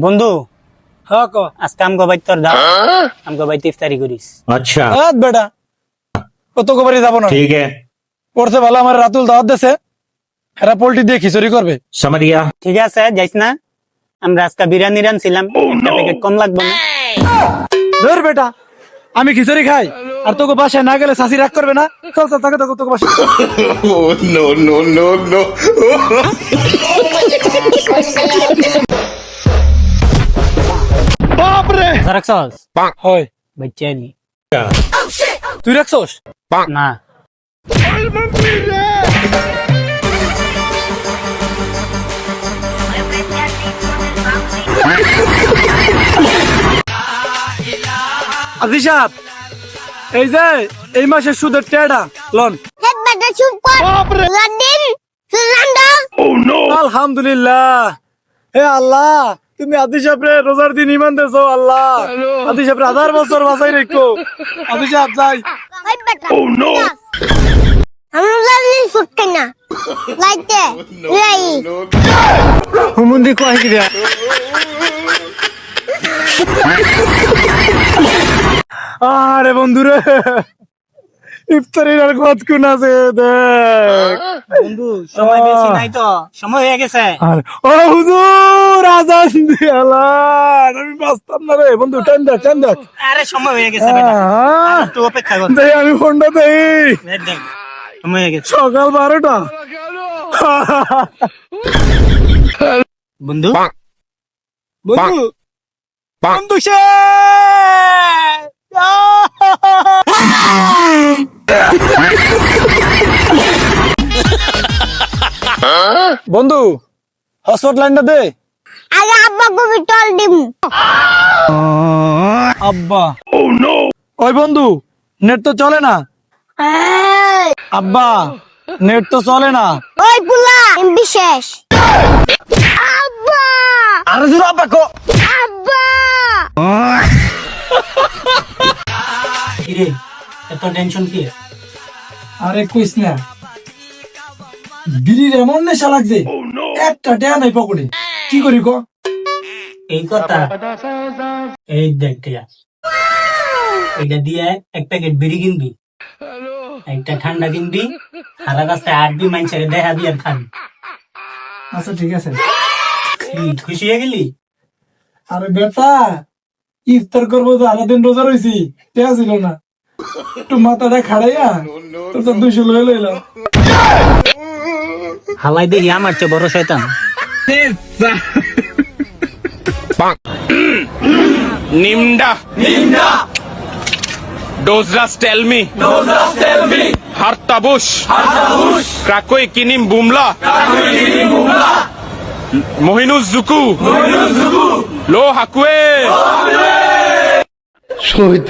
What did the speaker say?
বন্ধু হ্যাঁ ক আজকে আমগো বাইত তোর দাও আমগো বাইত ইফতারি করিস। अच्छा হাত বেটা কত কবারই যাব না ठीक है পড়ছে ভালো আমার রাতুল দাওয়াত দেছে এরা পোল্ট্রি দিয়ে খিচুড়ি করবে समझ गया। ঠিক আছে যাইস না, আমরা আজকে বিরিয়ানি রানছিলাম, একটা প্যাকেট কম লাগবে না? ধর বেটা আমি খিচুড়ি খাই আর তোকে বাসায় না গেলে শাসি রাগ করবে না। চল চল তোকে তোকে তোকে বাসায় no no no no বাপরে রাখছস হয় বাচ্চানি তুই রাখছস না আজি সাহেব এই যে এই মাসের সুদের টেডা লন আলহামদুলিল্লাহ হে আল্লাহ তুমি আদি সাহেবরে রোজার দিন ইমান দেছো আল্লাহ আদি সাহেবরে 1000 বছর বাঁচাই রেখো আদি সাহেব যাই হুমুন্দি কয় কি রে আরে বন্ধুরে ইফতারির আর কত কোন আছে দেখ বন্ধু সময় বেশি নাই তো, সময় হয়ে গেছে। আর ও হুজুর আজান দিয়ালা আমি বাঁচতাম না রে বন্ধু টাইম দেখ আরে সময় হয়ে গেছে বেটা, আর একটু অপেক্ষা কর। দেই আমি ফোনটা দেই দেখ দেখ সময় হয়ে গেছে। সকাল 12টা বন্ধু বন্ধু বন্ধু সে বন্ধু হসপিটাল লাইনটা দে আগে আব্বা কবি টল দিম আব্বা ওই বন্ধু নেট তো চলে না আব্বা নেট তো চলে না ওই পুলা বিশেষ আব্বা আরে জোর আব্বা কো আব্বা কিরে এত টেনশন কি? আরে কইস না বিড়ির এমন নেশা লাগছে একটা টেয়া নাই পকেটে কি করি কো এই কথা এই দেখ টিয়া, এটা দিয়ে এক প্যাকেট বিড়ি কিনবি, একটা ঠান্ডা কিনবি, সারা রাস্তায় আটবি, মানুষের দেখা দিয়ে আর খাবি। আচ্ছা ঠিক আছে কি খুশি হয়ে গেলি? আরে বেটা ইফতার করবো তো আলাদিন রোজা রয়েছি টেয়া ছিল না একটু মাথাটা খাড়াইয়া তোর তো 200 লয়ে লইলাম হালাই দেখি আমার চেয়ে বড় শয়তান। Nimda. Dozras tell me. Hartabush. Krakoi kinim bumla. Mohinuz zuku. Lo hakwe. শহীদ